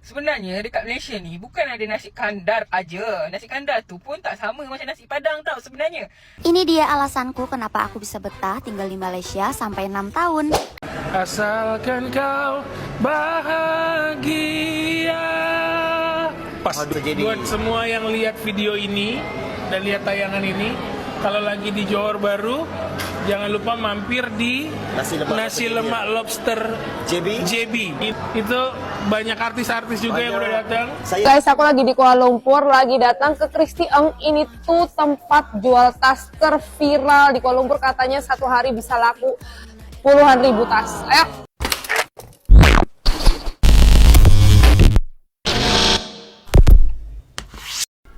Sebenarnya dekat Malaysia ni bukan ada nasi kandar aja. Nasi kandar tu pun tak sama macam nasi padang tau sebenarnya. Ini dia alasanku kenapa aku bisa betah tinggal di Malaysia sampai 6 tahun. Asalkan kau bahagia. Pas buat semua yang lihat video ini dan lihat tayangan ini, kalau lagi di Johor Bahru, jangan lupa mampir di nasi lemak lobster JB. Itu banyak artis-artis juga yang udah datang. Guys, aku lagi di Kuala Lumpur, lagi datang ke Christy Eng. Ini tuh tempat jual tas terviral di Kuala Lumpur. Katanya satu hari bisa laku puluhan ribu tas. Ayo.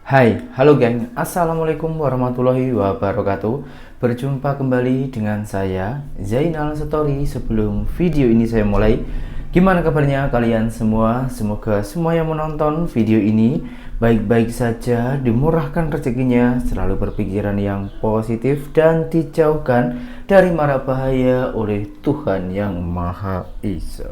Hai, halo geng, assalamualaikum warahmatullahi wabarakatuh. Berjumpa kembali dengan saya Zainal Story. Sebelum video ini saya mulai, gimana kabarnya kalian semua? Semoga semua yang menonton video ini baik-baik saja, dimurahkan rezekinya, selalu berpikiran yang positif dan dijauhkan dari mara bahaya oleh Tuhan Yang Maha Esa.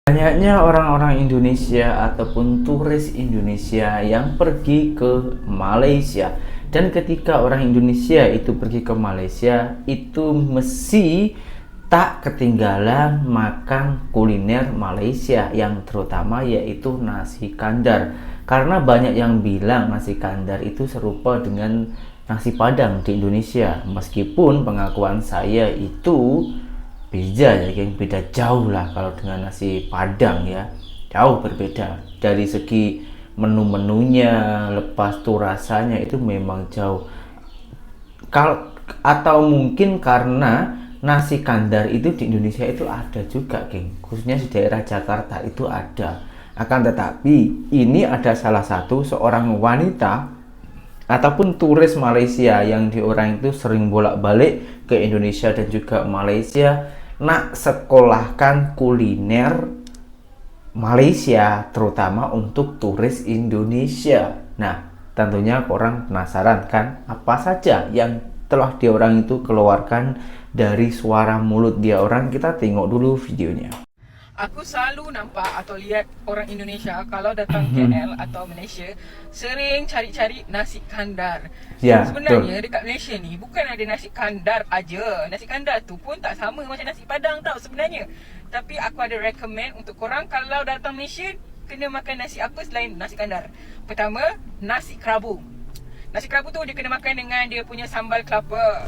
Banyaknya orang-orang Indonesia ataupun turis Indonesia yang pergi ke Malaysia, dan ketika orang Indonesia itu pergi ke Malaysia itu mesti tak ketinggalan makan kuliner Malaysia, yang terutama yaitu nasi kandar. Karena banyak yang bilang nasi kandar itu serupa dengan nasi padang di Indonesia, meskipun pengakuan saya itu beda ya geng, beda jauh lah kalau dengan nasi padang ya, jauh berbeda dari segi menu-menunya, lepas tuh rasanya itu memang jauh. Atau mungkin karena nasi kandar itu di Indonesia itu ada juga geng, khususnya di daerah Jakarta itu ada. Akan tetapi ini ada salah satu seorang wanita ataupun turis Malaysia yang orang itu sering bolak-balik ke Indonesia dan juga Malaysia, nak sekolahkan kuliner Malaysia terutama untuk turis Indonesia. Nah, tentunya orang penasaran kan apa saja yang telah dia orang itu keluarkan dari suara mulut dia orang. Kita tengok dulu videonya. Aku selalu nampak atau lihat orang Indonesia kalau datang KL atau Malaysia sering cari-cari nasi kandar. Ya, sebenarnya dekat Malaysia ni bukan ada nasi kandar aja. Nasi kandar tu pun tak sama macam nasi padang tau sebenarnya. Tapi aku ada recommend untuk korang kalau datang Malaysia kena makan nasi apa selain nasi kandar. Pertama, nasi kerabu. Nasi kerabu tu dia kena makan dengan dia punya sambal kelapa,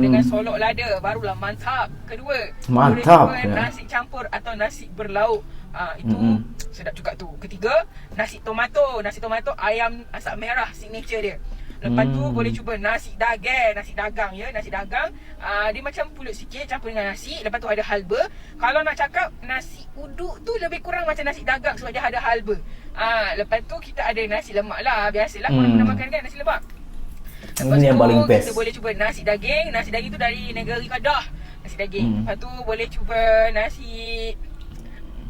dengan solok lada, barulah mantap. Kedua, mantap boleh ya. Nasi campur atau nasi berlauk, itu sedap juga tu. Ketiga, nasi tomato. Nasi tomato ayam asap merah signature dia. Lepas tu boleh cuba nasi dagang, nasi dagang ya, nasi dagang. Dia macam pulut sikit campur dengan nasi. Lepas tu ada halba. Kalau nak cakap nasi uduk tu lebih kurang macam nasi dagang sebab dia ada halba. Lepas tu kita ada nasi lemak lah. Biasalah korang pernah makan kan nasi lemak. Lepas Ini yang tu paling best. kita boleh cuba nasi daging. Nasi daging tu dari negeri Kedah. Nasi daging. Lepas tu boleh cuba nasi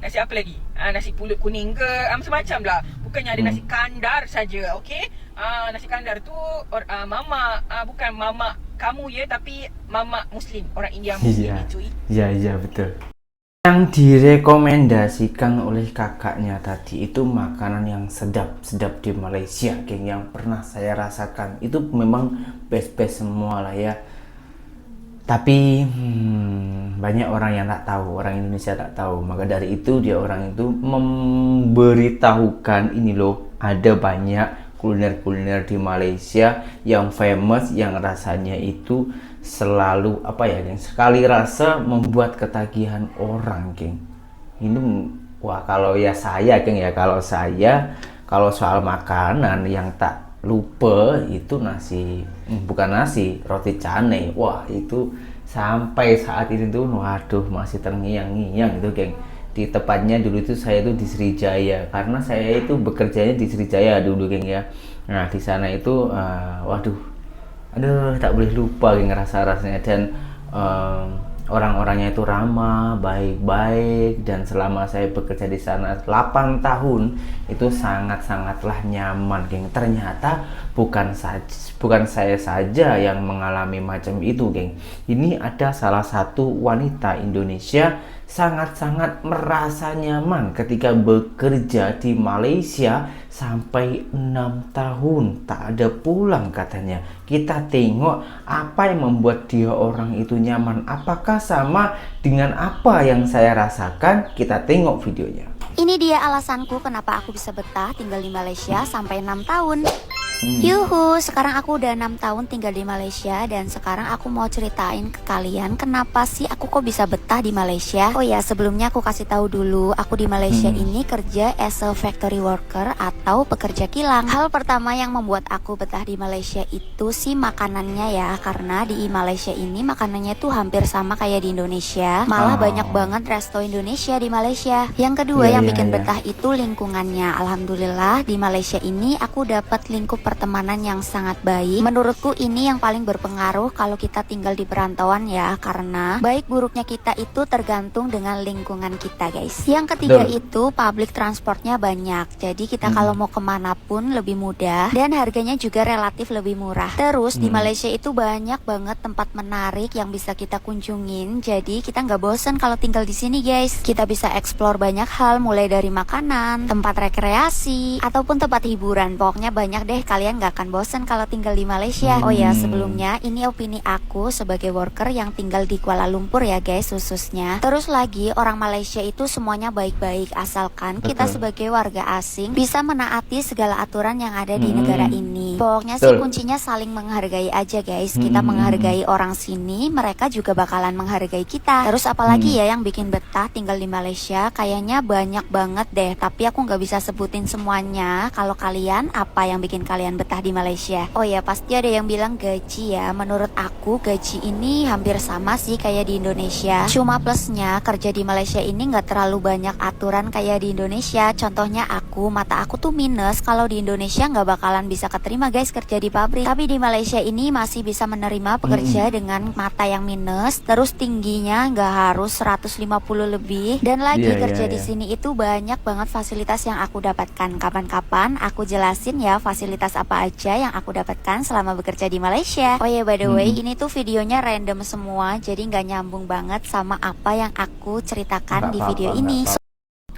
apa lagi? Nasi pulut kuning ke, macam-macam lah. Bukannya ada nasi kandar saja, okey? Nasi kandar tu mamak, bukan mamak kamu ya, tapi mamak Muslim, orang India Muslim cuy. Iya betul. Yang direkomendasikan oleh kakaknya tadi itu makanan yang sedap di Malaysia, geng, yang pernah saya rasakan itu memang best semua lah ya. Tapi banyak orang yang tak tahu, orang Indonesia tak tahu. Maka dari itu dia orang itu memberitahukan ini loh, ada banyak kuliner-kuliner di Malaysia yang famous, yang rasanya itu selalu yang sekali rasa membuat ketagihan orang, geng. Ini wah, kalau ya saya, geng ya, kalau soal makanan yang tak lupa itu roti canai. Wah, itu sampai saat ini tuh waduh masih terngiang-ngiang itu, geng. Di tepatnya dulu itu saya tuh di Sriwijaya, karena saya itu bekerjanya di Sriwijaya dulu, geng ya. Nah, di sana itu tak boleh lupa, geng, rasanya. Dan orang-orangnya itu ramah, baik-baik, dan selama saya bekerja di sana 8 tahun itu sangat-sangatlah nyaman, geng. Ternyata bukan saya saja yang mengalami macam itu, geng. Ini ada salah satu wanita Indonesia sangat-sangat merasa nyaman ketika bekerja di Malaysia sampai 6 tahun tak ada pulang katanya. Kita tengok apa yang membuat dia orang itu nyaman. Apakah sama dengan apa yang saya rasakan? Kita tengok videonya. Ini dia alasanku kenapa aku bisa betah tinggal di Malaysia sampai 6 tahun. Yuhu, sekarang aku udah 6 tahun tinggal di Malaysia dan sekarang aku mau ceritain ke kalian kenapa sih aku kok bisa betah di Malaysia. Oh ya, sebelumnya aku kasih tahu dulu, aku di Malaysia ini kerja as a factory worker atau pekerja kilang. Hal pertama yang membuat aku betah di Malaysia itu sih makanannya ya, karena di Malaysia ini makanannya tuh hampir sama kayak di Indonesia. Malah banyak banget resto Indonesia di Malaysia. Yang kedua yang bikin betah itu lingkungannya. Alhamdulillah di Malaysia ini aku dapat lingkup pertemanan yang sangat baik. Menurutku ini yang paling berpengaruh kalau kita tinggal di perantauan ya, karena baik buruknya kita itu tergantung dengan lingkungan kita, guys. Yang ketiga itu public transportnya banyak, jadi kita kalau mau kemana pun lebih mudah dan harganya juga relatif lebih murah. Terus di Malaysia itu banyak banget tempat menarik yang bisa kita kunjungin, jadi kita nggak bosan kalau tinggal di sini, guys. Kita bisa explore banyak hal, mulai dari makanan, tempat rekreasi, ataupun tempat hiburan. Pokoknya banyak deh, kalian gak akan bosan kalau tinggal di Malaysia. Oh ya, sebelumnya ini opini aku sebagai worker yang tinggal di Kuala Lumpur ya, guys, khususnya. Terus lagi, orang Malaysia itu semuanya baik-baik, asalkan kita sebagai warga asing bisa menaati segala aturan yang ada di negara ini. Pokoknya sih kuncinya saling menghargai aja, guys. Kita menghargai orang sini, mereka juga bakalan menghargai kita. Terus apalagi ya yang bikin betah tinggal di Malaysia? Kayaknya banyak banget deh, tapi aku nggak bisa sebutin semuanya. Kalau kalian, apa yang bikin kalian betah di Malaysia? Oh ya, pasti ada yang bilang gaji ya. Menurut aku gaji ini hampir sama sih kayak di Indonesia. Cuma plusnya kerja di Malaysia ini nggak terlalu banyak aturan kayak di Indonesia. Contohnya mata aku tuh minus. Kalau di Indonesia nggak bakalan bisa keterima, guys, kerja di pabrik. Tapi di Malaysia ini masih bisa menerima pekerja dengan mata yang minus. Terus tingginya nggak harus 150 lebih. Dan lagi kerja di sini itu banyak banget fasilitas yang aku dapatkan. Kapan-kapan aku jelasin ya fasilitas apa aja yang aku dapatkan selama bekerja di Malaysia. Oh ya, by the way, ini tuh videonya random semua, jadi nggak nyambung banget sama apa yang aku ceritakan di video ini.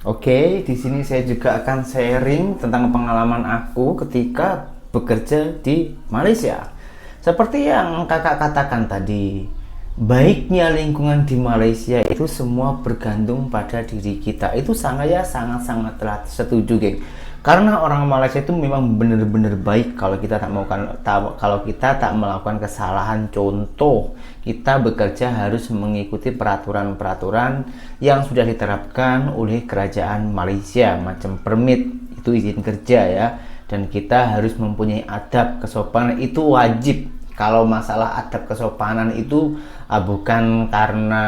Oke, di sini saya juga akan sharing tentang pengalaman aku ketika bekerja di Malaysia. Seperti yang kakak katakan tadi, baiknya lingkungan di Malaysia itu semua bergantung pada diri kita. Itu saya sangat-sangat setuju, geng. Karena orang Malaysia itu memang benar-benar baik kalau kita tak melakukan kesalahan. Contoh, kita bekerja harus mengikuti peraturan-peraturan yang sudah diterapkan oleh kerajaan Malaysia, macam permit, itu izin kerja ya. Dan kita harus mempunyai adab kesopanan, itu wajib. Kalau masalah adab kesopanan itu bukan karena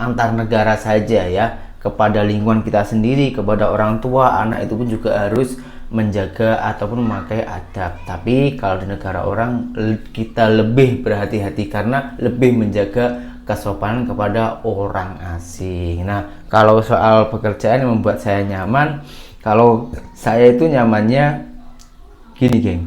antar negara saja ya, kepada lingkungan kita sendiri, kepada orang tua, anak itu pun juga harus menjaga ataupun memakai adab. Tapi kalau di negara orang kita lebih berhati-hati karena lebih menjaga kesopanan kepada orang asing. Nah, kalau soal pekerjaan yang membuat saya nyaman, kalau saya itu nyamannya gini, geng.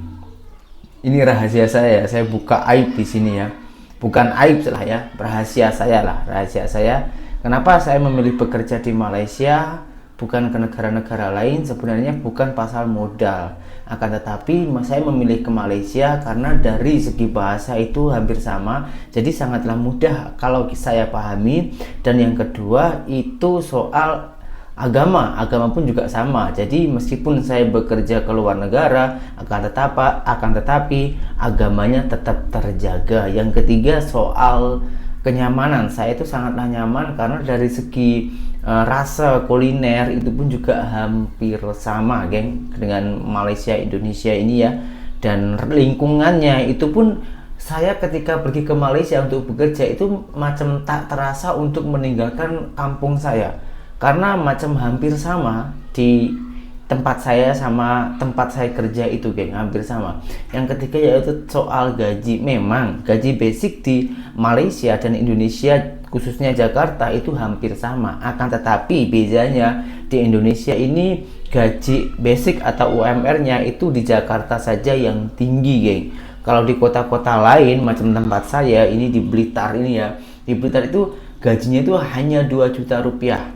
Ini rahasia saya buka aib di sini ya. Bukan aib lah ya, rahasia saya lah, rahasia saya. Kenapa saya memilih bekerja di Malaysia bukan ke negara-negara lain? Sebenarnya bukan pasal modal, akan tetapi saya memilih ke Malaysia karena dari segi bahasa itu hampir sama, jadi sangatlah mudah kalau saya pahami. Dan yang kedua itu soal agama pun juga sama. Jadi meskipun saya bekerja ke luar negara, akan tetapi agamanya tetap terjaga. Yang ketiga soal kenyamanan, saya itu sangatlah nyaman karena dari segi rasa kuliner itu pun juga hampir sama, geng, dengan Malaysia Indonesia ini ya. Dan lingkungannya itu pun, saya ketika pergi ke Malaysia untuk bekerja itu macam tak terasa untuk meninggalkan kampung saya, karena macam hampir sama di tempat saya sama tempat saya kerja itu, geng, hampir sama. Yang ketiga yaitu soal gaji. Memang gaji basic di Malaysia dan Indonesia khususnya Jakarta itu hampir sama. Akan tetapi bedanya di Indonesia ini gaji basic atau UMR-nya itu di Jakarta saja yang tinggi, geng. Kalau di kota-kota lain macam tempat saya ini di Blitar ini ya, di Blitar itu gajinya itu hanya 2 juta rupiah.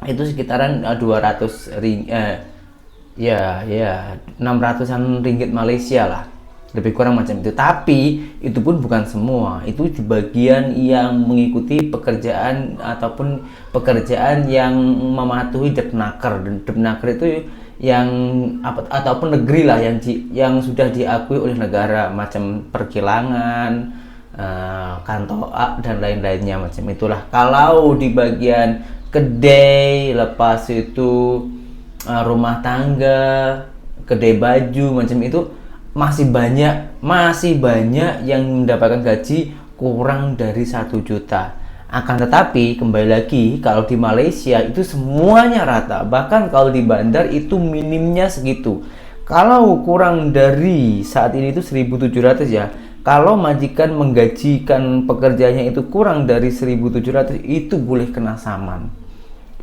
Itu sekitaran 600-an ringgit Malaysia lah, lebih kurang macam itu. Tapi itu pun bukan semua, itu di bagian yang mengikuti pekerjaan ataupun pekerjaan yang mematuhi Depnaker. Dan Depnaker itu yang ataupun negeri lah yang sudah diakui oleh negara, macam perkilangan, kantor dan lain-lainnya macam itulah. Kalau di bagian kedai, lepas itu rumah tangga, kedai baju macam itu masih banyak yang mendapatkan gaji kurang dari 1 juta. Akan tetapi kembali lagi, kalau di Malaysia itu semuanya rata. Bahkan kalau di bandar itu minimnya segitu. Kalau kurang dari saat ini itu 1.700 ya. Kalau majikan menggajikan pekerjaannya itu kurang dari 1.700, itu boleh kena saman.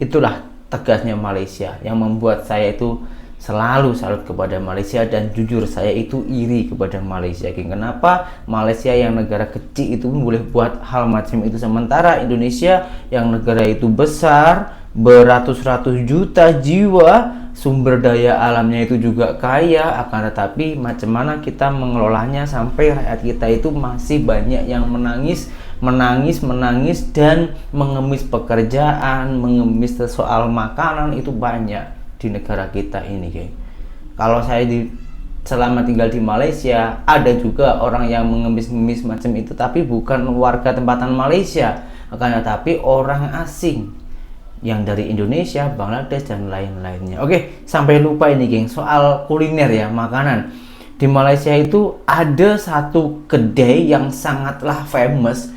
Itulah tegasnya Malaysia yang membuat saya itu selalu salut kepada Malaysia, dan jujur saya itu iri kepada Malaysia. Kenapa Malaysia yang negara kecil itu pun boleh buat hal macam itu, sementara Indonesia yang negara itu besar, beratus-ratus juta jiwa, sumber daya alamnya itu juga kaya, akan tetapi macam mana kita mengelolanya sampai rakyat kita itu masih banyak yang menangis dan mengemis pekerjaan, mengemis soal makanan, itu banyak di negara kita ini, geng. Kalau saya selama tinggal di Malaysia, ada juga orang yang mengemis-ngemis macam itu, tapi bukan warga tempatan Malaysia, akan tetapi orang asing yang dari Indonesia, Bangladesh dan lain-lainnya. Oke, sampai lupa ini, geng, soal kuliner ya, makanan. Di Malaysia itu ada satu kedai yang sangatlah famous,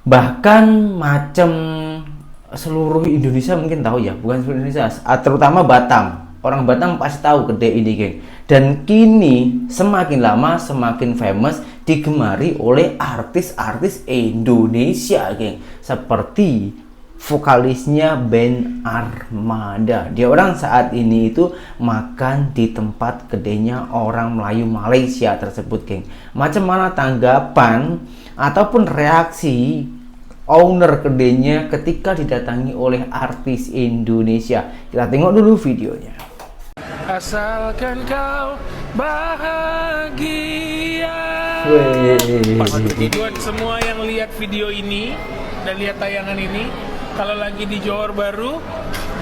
bahkan macam seluruh Indonesia mungkin tahu ya, bukan seluruh Indonesia, terutama Batam. Orang Batam pasti tahu kedai ini, geng. Dan kini semakin lama semakin famous, digemari oleh artis-artis Indonesia, geng. Seperti vokalisnya band Armada. Dia orang saat ini itu makan di tempat kedainya orang Melayu Malaysia tersebut, geng. Macam mana tanggapan ataupun reaksi owner kedainya ketika didatangi oleh artis Indonesia? Kita tengok dulu videonya. Asalkan kau bahagia. Buat semua yang lihat video ini dan lihat tayangan ini, kalau lagi di Johor Bahru,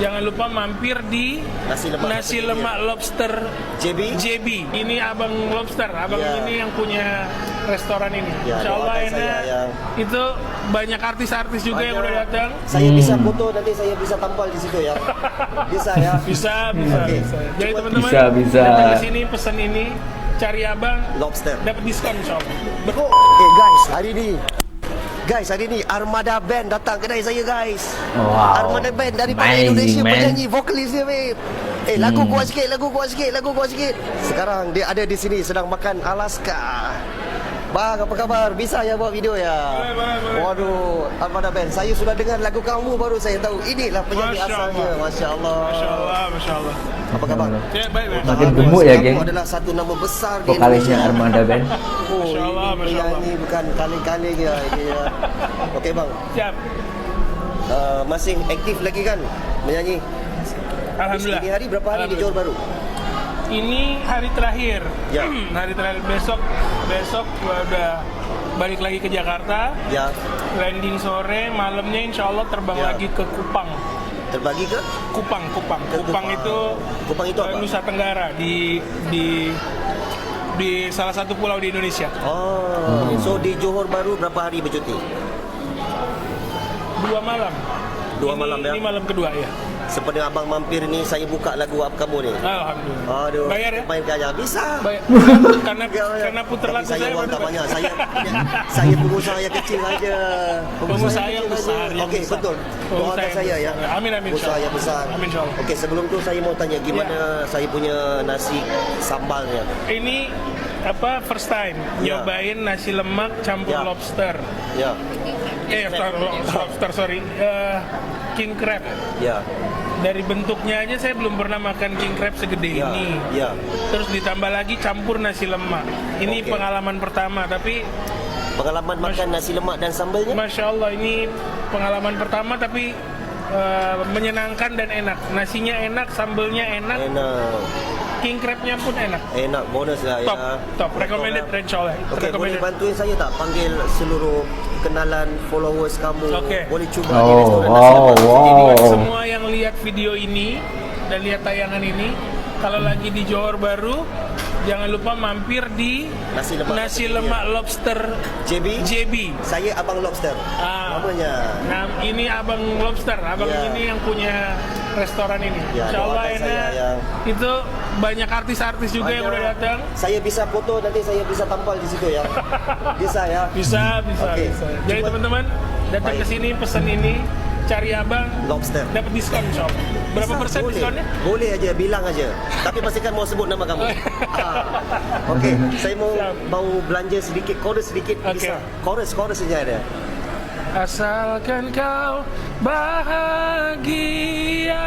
jangan lupa mampir di nasi lemak lobster JB. Ini Abang Lobster, abang ini yang punya restoran ini. Insya Allah enak. Itu banyak artis-artis juga yang udah datang. Saya bisa foto, nanti saya bisa tampal di situ ya. Bisa ya? Bisa. Jadi teman-teman datang ke sini, pesan ini, cari Abang Lobster, dapat diskon insya Allah. Guys, hari ni Armada Band datang kedai saya, guys. Wow. Armada Band daripada Indonesia, penyanyi, vokalis dia, babe. Lagu kuat sikit. Sekarang dia ada di sini sedang makan Alaska. Bang, apa kabar? Bisa ya buat video ya? Waduh, Armada Band. Saya sudah dengar lagu kamu, baru saya tahu inilah penyanyi asalnya. Masya Allah. Apa kabar? Ya, baik. Makin gemuk ya, geng. Kamu adalah satu nama besar di Vokalisnya Indonesia. Armada Band. Masya Allah. Penyanyi bukan kaleng-kaleng ya ini ya. Okey bang. Siap. Masih aktif lagi kan menyanyi? Alhamdulillah. Ini hari berapa hari di Johor Bahru? Ini hari terakhir. Ya. Hari terakhir, besok gua udah balik lagi ke Jakarta. Ya. Landing sore, malamnya insya Allah terbang lagi ke Kupang. Terbagi ke? Kupang Kupang. Kupang itu apa? Nusa Tenggara di salah satu pulau di Indonesia. So di Johor Bahru berapa hari bercuti? 2 malam. Malam ya? Ini malam kedua ya. Seperti abang mampir ni, saya buka lagu apa kamu ni? Alhamdulillah. Aduh. Bayar ya? Main kaya bisa. Karena putar lagu saya saya tak banyak. Saya pengusaha yang kecil aja. Pengusaha yang besar. Okey, betul. Doakan saya ya. Amin. Pengusaha yang besar. Amin insyaallah. Okey, sebelum tu saya mau tanya gimana saya punya nasi sambalnya. Ini first time nyobain nasi lemak campur lobster. Ya. lobster sorry, king crab. Ya. Dari bentuknya aja saya belum pernah makan king crab segede Ya, ini. ya. Terus ditambah lagi campur nasi lemak. Ini Oke. pengalaman pertama, tapi Pengalaman makan nasi lemak dan sambalnya? Masya Allah ini pengalaman pertama tapi menyenangkan dan enak. Nasinya enak, sambelnya enak, Enak. king crabnya pun enak. Enak, bonus lah Top, ya. top, recommended insya Allah. Okey, boleh Recommended. bantuin saya tak panggil seluruh kenalan followers kamu? Okey. Boleh cuba Oh, di restoran nasi wow, lemak. Jadi buat wow. semua yang lihat video ini dan lihat tayangan ini, kalau lagi di Johor Bahru, jangan lupa mampir di Nasi lemak lobster JB? JB. Saya Abang Lobster. Ah. Namanya. Nah, ini Abang Lobster, abang Ya. ini yang punya restoran ini. Ya, Insya Allah doakan saya enak. yang- Itu banyak artis-artis juga yang udah datang. Saya bisa foto, nanti saya bisa tampal di situ ya. Bisa ya. Bisa. Oke. Bisa. Jadi Cuba- teman-teman datang ke Baik. sini, pesan ini, cari Abang, Lobster. dapat diskon Insya Allah. Berapa Bisa, persen boleh. diskonnya? Boleh aja, bilang aja. Tapi pastikan mau sebut nama kamu. Okey, saya mau belanja sedikit, chorus sedikit Okey. bisa. Chorus saja ada. Asalkan kau bahagia.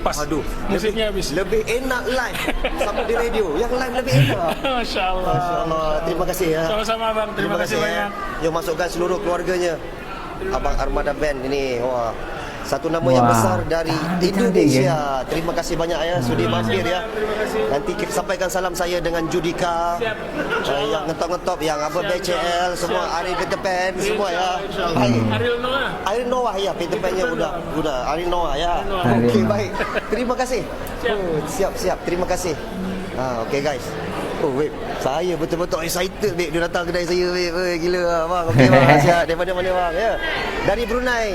Pas. Aduh, Musiknya habis. Lebih enak live sama di radio. Yang live lebih enak. Masya Allah. Masya Allah. Terima kasih ya. Sama-sama Abang. Terima kasih banyak. Yang masukkan seluruh keluarganya. Abang Armada Band ini. Wah. Satu nama yang Wah, besar dari cantik-cantik, Indonesia. Terima kasih banyak ya sudi mampir ya. Terima kasih. Nanti kita sampaikan salam saya dengan Judika. Siap. Yang ngetop-ngetop, yang apa Siap, BCL, semua siap. Ari Peter Pan, semua ya. Insya Allah. Baik. Ariel Noah. Ariel Noah ya, Peter Pan-nya udah. Ariel Noah ya. Noah. Okey, Ariel baik. Terima kasih. Siap. Siap. Terima kasih. Okey guys. Oh, wait. Saya betul-betul excited, babe. Dia datang kedai saya, babe. Oi, gila, bang. Okey, bang. Siap. Daripada mana, bang? Ya. Dari Brunei.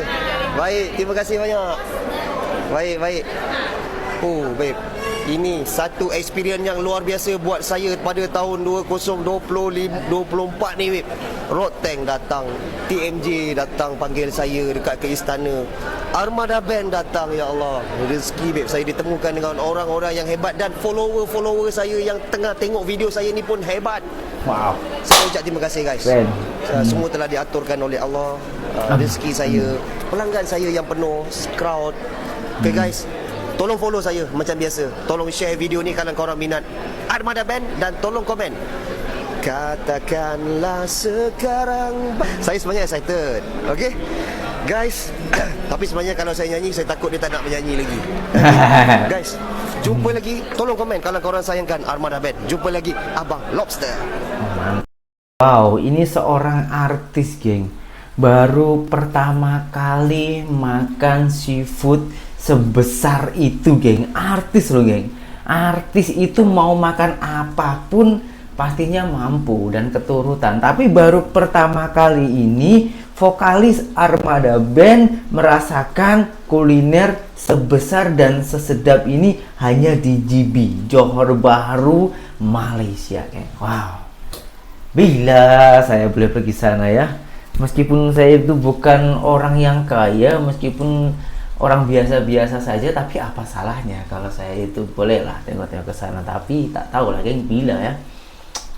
Baik, terima kasih banyak. Baik. Oh, babe. Ini satu experience yang luar biasa buat saya pada tahun 2024 ni, babe. Road Tank datang, TMJ datang panggil saya dekat ke istana. Armada Band datang, ya Allah. Rezeki, babe. Saya ditemukan dengan orang-orang yang hebat dan follower saya yang tengah tengok video saya ni pun hebat. Wow. Saya ucap terima kasih, guys. Ben. Semua telah diaturkan oleh Allah. Rezeki saya, pelanggan saya yang penuh, crowd. Okay, guys. Tolong follow saya macam biasa. Tolong share video ni kalau korang minat Armada Band dan tolong komen. Katakanlah sekarang. Saya sebenarnya excited. Okay, guys. Tapi sebenarnya kalau saya nyanyi, saya takut dia tak nak menyanyi lagi. Guys, jumpa lagi. Tolong komen kalau korang sayangkan Armada Band. Jumpa lagi Abang Lobster. Wow, ini seorang artis, geng. Baru pertama kali makan seafood sebesar itu, geng. Artis loh, geng. Artis itu mau makan apapun pastinya mampu dan keturutan. Tapi baru pertama kali ini vokalis Armada Band merasakan kuliner sebesar dan sesedap ini hanya di JB, Johor Bahru, Malaysia, geng. Wow. Bila saya boleh pergi sana ya, meskipun saya itu bukan orang yang kaya, meskipun orang biasa-biasa saja, tapi apa salahnya kalau saya itu bolehlah tengok-tengok ke sana. Tapi tak tahu lah, geng, bila ya.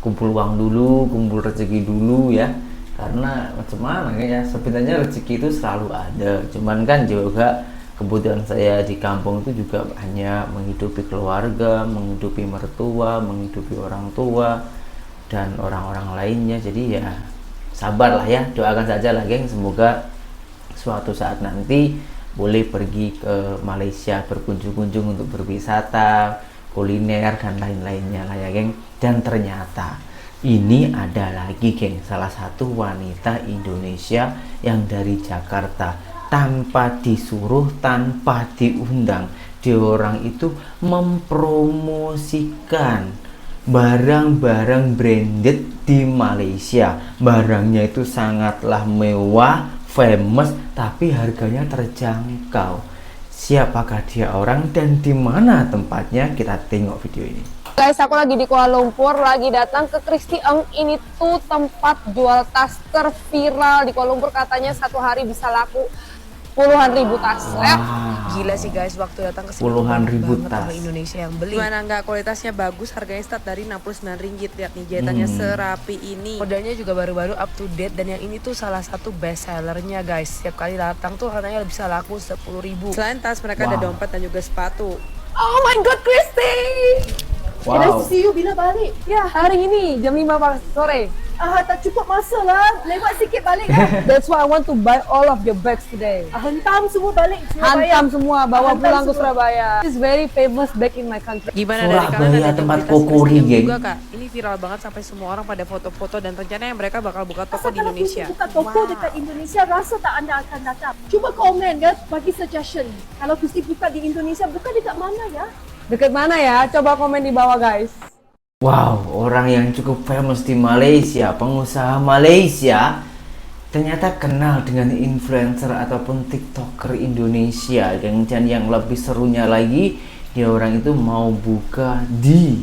Kumpul uang dulu, kumpul rezeki dulu ya. Karena macam mana ya, sebenarnya rezeki itu selalu ada. Cuman kan juga kebutuhan saya di kampung itu juga hanya menghidupi keluarga, menghidupi mertua, menghidupi orang tua dan orang-orang lainnya. Jadi ya sabarlah ya, doakan saja lah, geng. Semoga suatu saat nanti boleh pergi ke Malaysia berkunjung-kunjung untuk berwisata, kuliner dan lain-lainnya lah ya, geng. Dan ternyata ini ada lagi, geng, salah satu wanita Indonesia yang dari Jakarta tanpa disuruh, tanpa diundang, dia orang itu mempromosikan barang-barang branded di Malaysia. Barangnya itu sangatlah mewah, famous, tapi harganya terjangkau. Siapakah dia orang dan di mana tempatnya? Kita tengok video ini. Guys, aku lagi di Kuala Lumpur, lagi datang ke Christy Eng. Ini tuh tempat jual tas terviral di Kuala Lumpur. Katanya satu hari bisa laku puluhan ribu tas. Ayo. Gila sih guys, waktu datang ke sini Puluhan ribu banget tas. orang Indonesia yang beli. Gimana nggak, kualitasnya bagus, harganya start dari Rp69. Lihat nih jahitannya serapi ini. Modelnya juga baru-baru up to date, dan yang ini tuh salah satu best sellernya guys. Setiap kali datang tuh harganya bisa laku 10.000. Selain tas, mereka ada dompet dan juga sepatu. Oh my god, Christy! Wow. Nice to see you, bila balik? Ya, hari ini jam 5 sore. Tak cukup masa lah. Lewat sikit balik kan? That's why I want to buy all of your bags today. Hentam semua balik Surabaya. Hantam semua, bawa Hantam pulang ke semua. Surabaya. It's very famous back in my country. Gimana Surabaya, dari kalian ada tempat komunitas kokori, Kristen geng. juga kak? Ini viral banget sampai semua orang pada foto-foto, dan rencananya mereka bakal buka toko Asal di kalau Indonesia. Kusti buka toko dekat Indonesia, rasa tak anda akan datang. Cuba komen ya, bagi suggestion. Kalau Kusti buka di Indonesia, buka dekat mana ya? Deket mana ya? Coba komen di bawah guys. Wow, orang yang cukup famous di Malaysia, pengusaha Malaysia, ternyata kenal dengan influencer ataupun TikToker Indonesia. Dan yang lebih serunya lagi, dia orang itu mau buka di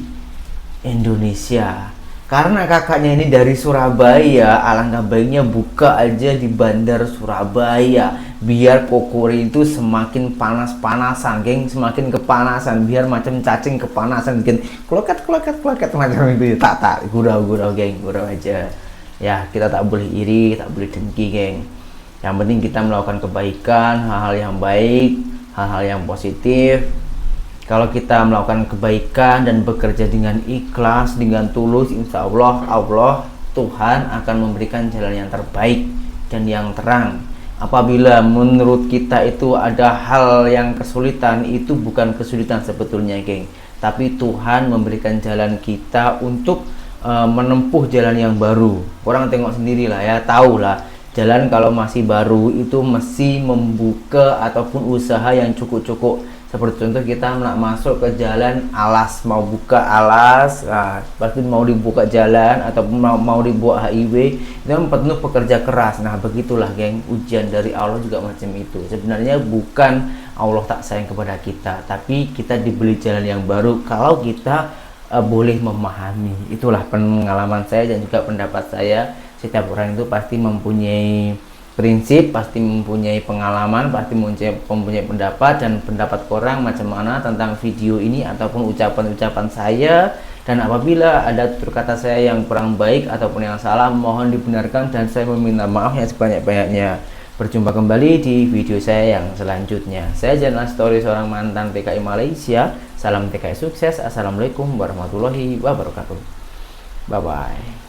Indonesia. Karena kakaknya ini dari Surabaya, alangkah baiknya buka aja di Bandar Surabaya, biar kokori itu semakin panas-panasan, geng, semakin kepanasan, biar macam cacing kepanasan, bikin kloket macam itu. Tak, gurau, geng, gurau aja. Ya, kita tak boleh iri, tak boleh dengki, geng. Yang penting kita melakukan kebaikan, hal-hal yang baik, hal-hal yang positif. Kalau kita melakukan kebaikan dan bekerja dengan ikhlas, dengan tulus, insya Allah Tuhan akan memberikan jalan yang terbaik dan yang terang. Apabila menurut kita itu ada hal yang kesulitan, itu bukan kesulitan sebetulnya, geng, tapi Tuhan memberikan jalan kita untuk menempuh jalan yang baru. Orang tengok sendirilah ya, tahulah jalan kalau masih baru itu mesti membuka ataupun usaha yang cukup. Seperti contoh kita nak masuk ke jalan alas, mau buka alas, pasti mau dibuka jalan ataupun mau dibuat highway, itu kan penuh pekerja keras. Nah begitulah, geng, ujian dari Allah juga macam itu. Sebenarnya bukan Allah tak sayang kepada kita, tapi kita diberi jalan yang baru kalau kita boleh memahami. Itulah pengalaman saya dan juga pendapat saya. Setiap orang itu pasti mempunyai prinsip, pasti mempunyai pengalaman, pasti mempunyai pendapat, dan pendapat korang macam mana tentang video ini ataupun ucapan-ucapan saya. Dan apabila ada tutur kata saya yang kurang baik ataupun yang salah, mohon dibenarkan dan saya meminta maaf yang sebanyak-banyaknya. Berjumpa kembali di video saya yang selanjutnya. Saya Zainal Story, seorang mantan TKI Malaysia. Salam TKI sukses. Assalamualaikum warahmatullahi wabarakatuh. Bye bye.